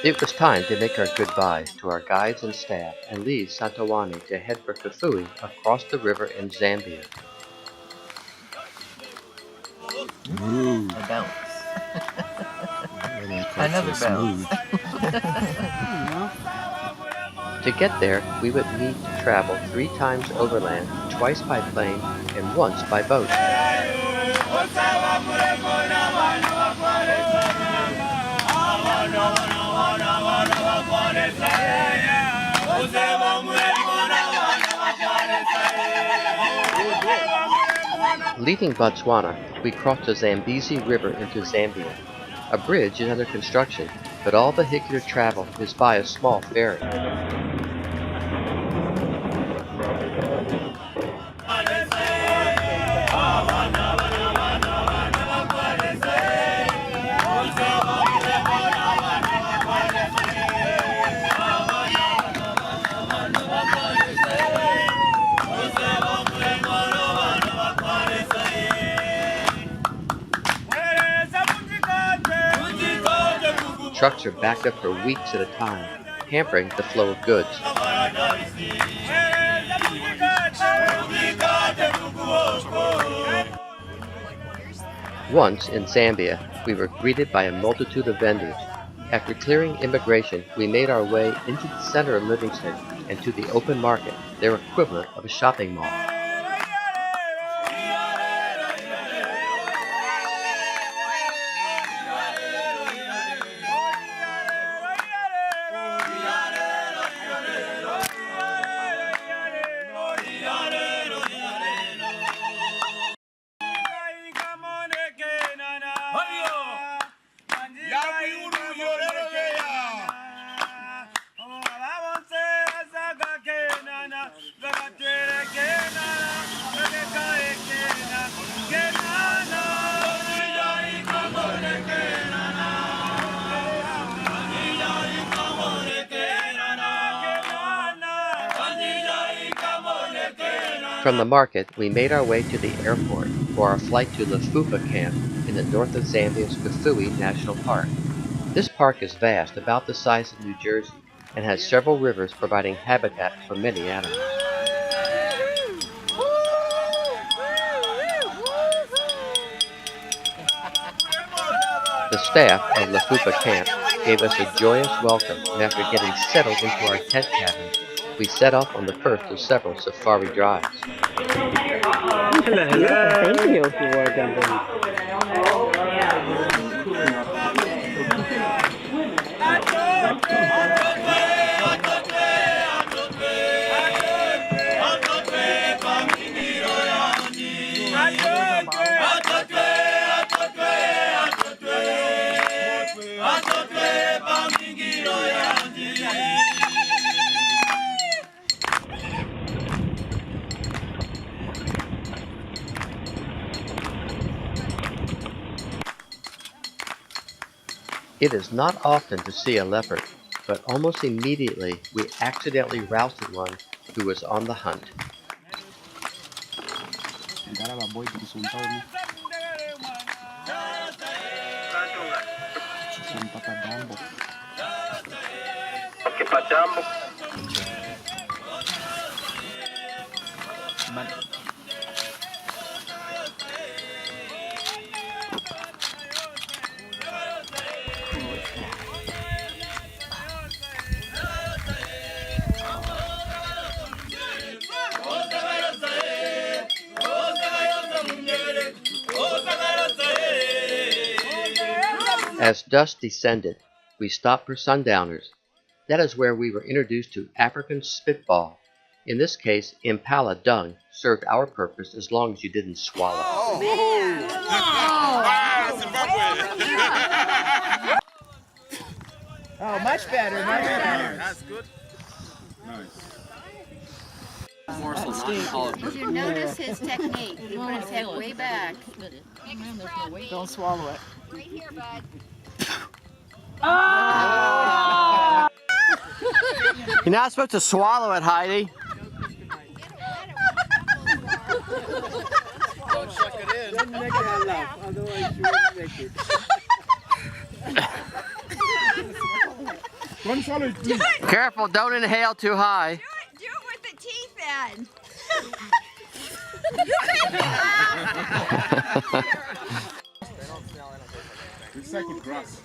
It was time to make our goodbyes to our guides and staff and leave Santawani to head for Kafue across the river in Zambia. Ooh. A bounce. Another so bounce. To get there, we would need to travel 3 times overland, twice by plane, and once by boat. Leaving Botswana, we crossed the Zambizi River into Zambia. A bridge is under construction, but all vehicular travel is by a small ferry. Trucks are backed up for weeks at a time, hampering the flow of goods. Once, in Zambia, we were greeted by a multitude of vendors. After clearing immigration, we made our way into the center of Livingston and to the open market, their equivalent of a shopping mall. From the market, we made our way to the airport for our flight to Lufupa camp in the north of Zambia's Kafue National Park. This park is vast, about the size of New Jersey, and has several rivers providing habitat for many animals. The staff of Lufupa camp gave us a joyous welcome, and after getting settled into our tent cabins, we set off on the first of several safari drives. Hello. Thank you. You're welcome. It is not often to see a leopard, but almost immediately we accidentally rousted one who was on the hunt. As dusk descended, we stopped for Sundowners. That is where we were introduced to African spitball. In this case, impala dung served our purpose as long as you didn't swallow. Oh, oh, much better, much better. That's good. Nice. Did you notice his technique? He put his head way back. Don't swallow it. Right here, bud. Oh! You're not supposed to swallow it, Heidi. Don't suck it in. Don't make her laugh, otherwise she won't make it. One swallow it, please. Careful, don't inhale too high. Do it with the teeth then. Recycled grass.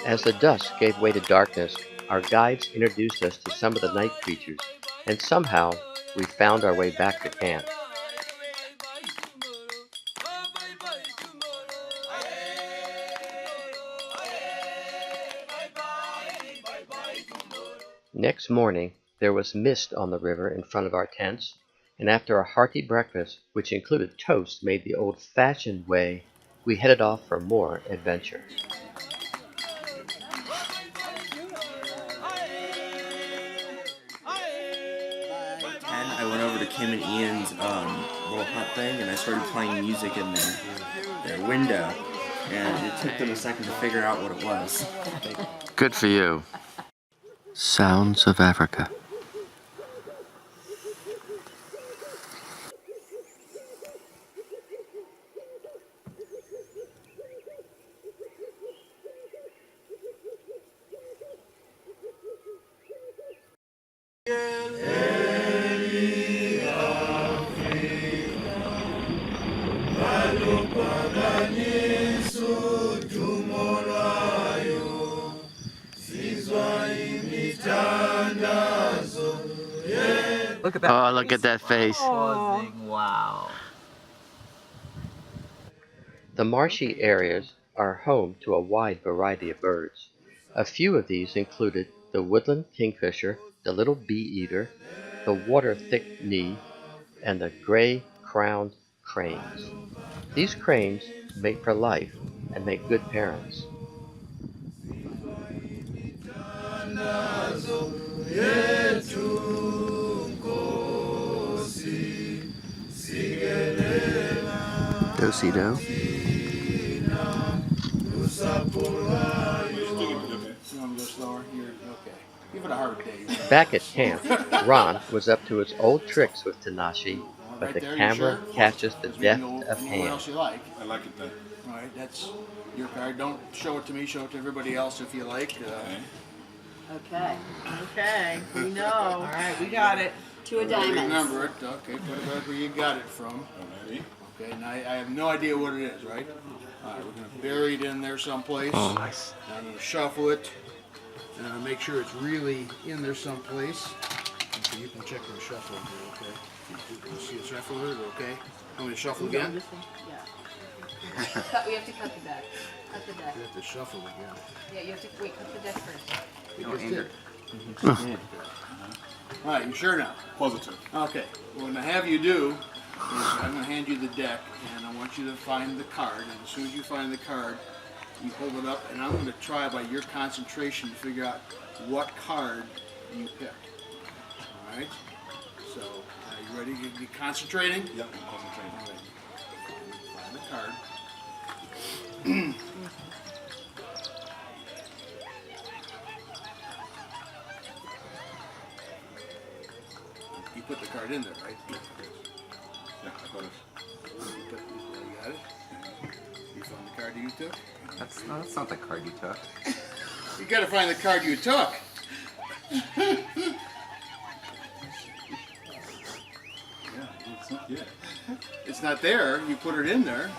As the dusk gave way to darkness, our guides introduced us to some of the night creatures, and somehow we found our way back to camp. Next morning, there was mist on the river in front of our tents, and after a hearty breakfast, which included toast made the old-fashioned way, we headed off for more adventure. I went over to Kim and Ian's little hut thing, and I started playing music in their window, and it took them a second to figure out what it was. Good for you. Sounds of Africa. Look at that. Oh, look at that face. Pausing. Wow. The marshy areas are home to a wide variety of birds. A few of these included the woodland kingfisher, the little bee-eater, the water-thick knee, and the gray-crowned cranes. These cranes mate for life and make good parents. Do-si-do. Back at camp, Ron was up to his old tricks with Tanashi, but the camera catches the deft of hand. I like it then. All right, that's your card. Don't show it to me. Show it to everybody else if you like. Okay. Okay. We know. All right, we got it. Two of diamonds. Remember it. Okay, put it back where you got it from. Ready? Okay, now I have no idea what it is, right? All right, we're going to bury it in there someplace. Oh, nice. And I'm going to shuffle it. And I'm going to make sure it's really in there someplace. Okay, you can check the shuffle here, okay? You see the shuffle it, okay? I'm going to shuffle again. Yeah. We have to cut the deck. Cut the deck. You have to shuffle again. Yeah, you have to wait. Cut the deck first. You just did. All right, you sure now? Positive. Okay, what I'm going to have you do is I'm going to hand you the deck, and I want you to find the card. And as soon as you find the card, you hold it up, and I'm going to try by your concentration to figure out what card you picked. All right? So, are you ready? You concentrating? Yep, I'm concentrating. All right. Find the card. You put the card in there, right? Yeah, I got it. You got it? You found the card you took? That's not the card you took. You gotta find the card you took. Yeah, it's not yet. It's not there. You put it in there.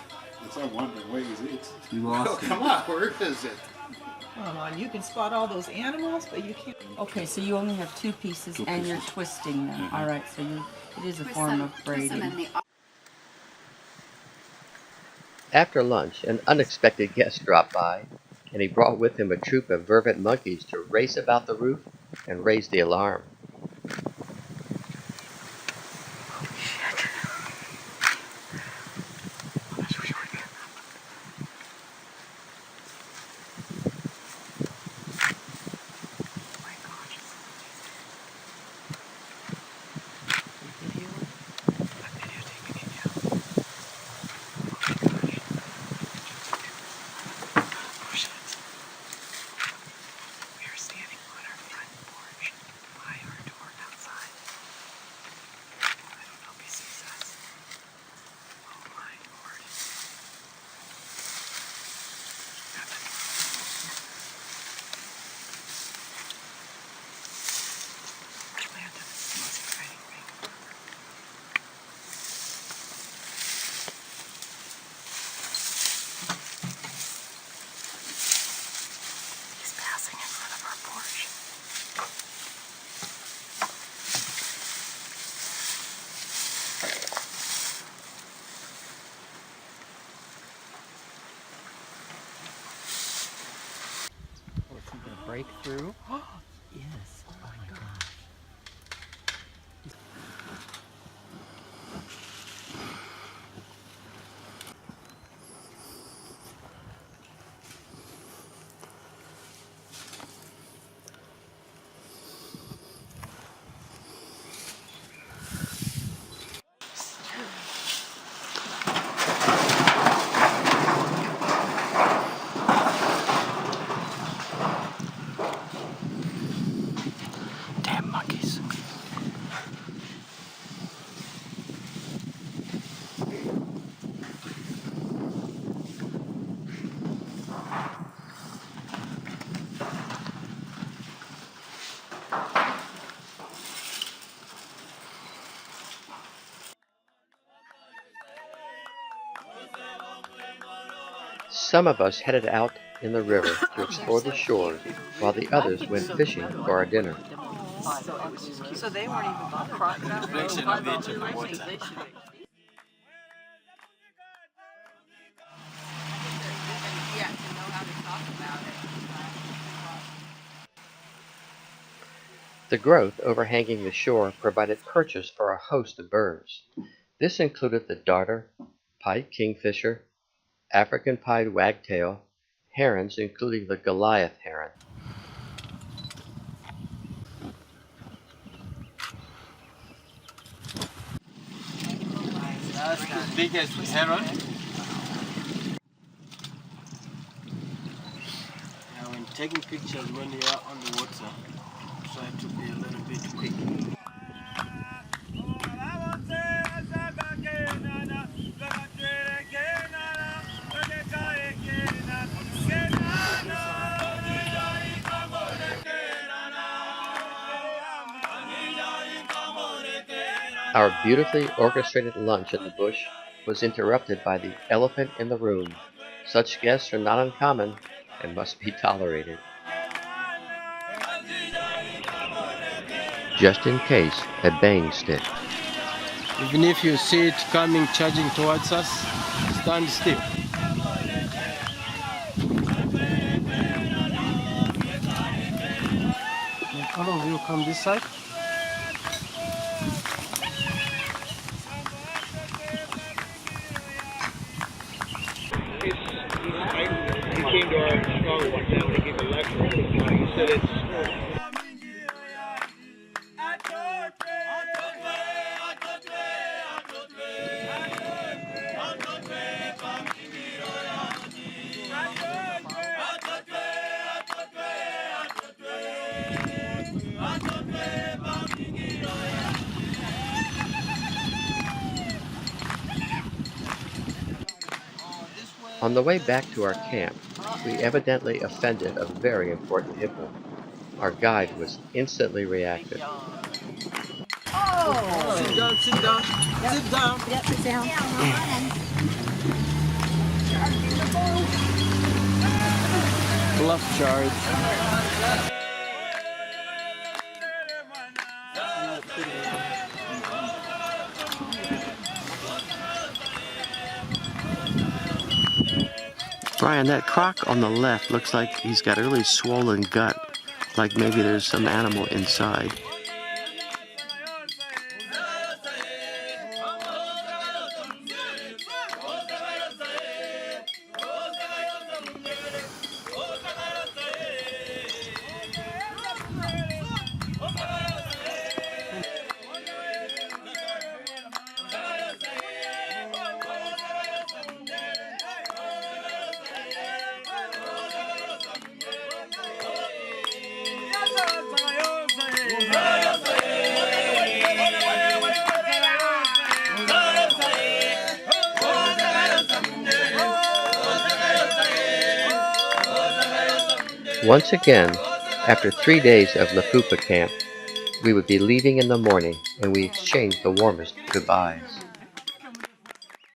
It's I wonder, where is it? You Oh, lost it. come on. Where is it? Come on, you can spot all those animals, but you can't. Okay, so you only have two pieces and you're twisting them. All right, so it is a form of braiding. After lunch, an unexpected guest dropped by, and he brought with him a troop of vervet monkeys to race about the roof and raise the alarm. break through. Yes. Oh my gosh. Damn monkeys. Some of us headed out in the river to explore the shore, while the others went fishing for our dinner. So they weren't even crocodiles. The growth overhanging the shore provided purchase for a host of birds. This included the darter, pied kingfisher, African pied wagtail, herons including the Goliath heron. That's the biggest heron. Now when taking pictures when you are on the water, try to be a little bit quick. Our beautifully orchestrated lunch at the bush was interrupted by the elephant in the room. Such guests are not uncommon and must be tolerated. Just in case, a bang stick. Even if you see it coming, charging towards us, stand still. Now all of you come this side. He came to our Chicago one time. They gave a lecture. He said it's. On the way back to our camp, we evidently offended a very important hippo. Our guide was instantly reactive. Oh! Sit down, sit down, sit down. Yep, sit down. Bluff charge. Brian, that croc on the left looks like he's got a really swollen gut, like maybe there's some animal inside. Once again, after 3 days of Lufupa camp, we would be leaving in the morning, and we exchanged the warmest goodbyes.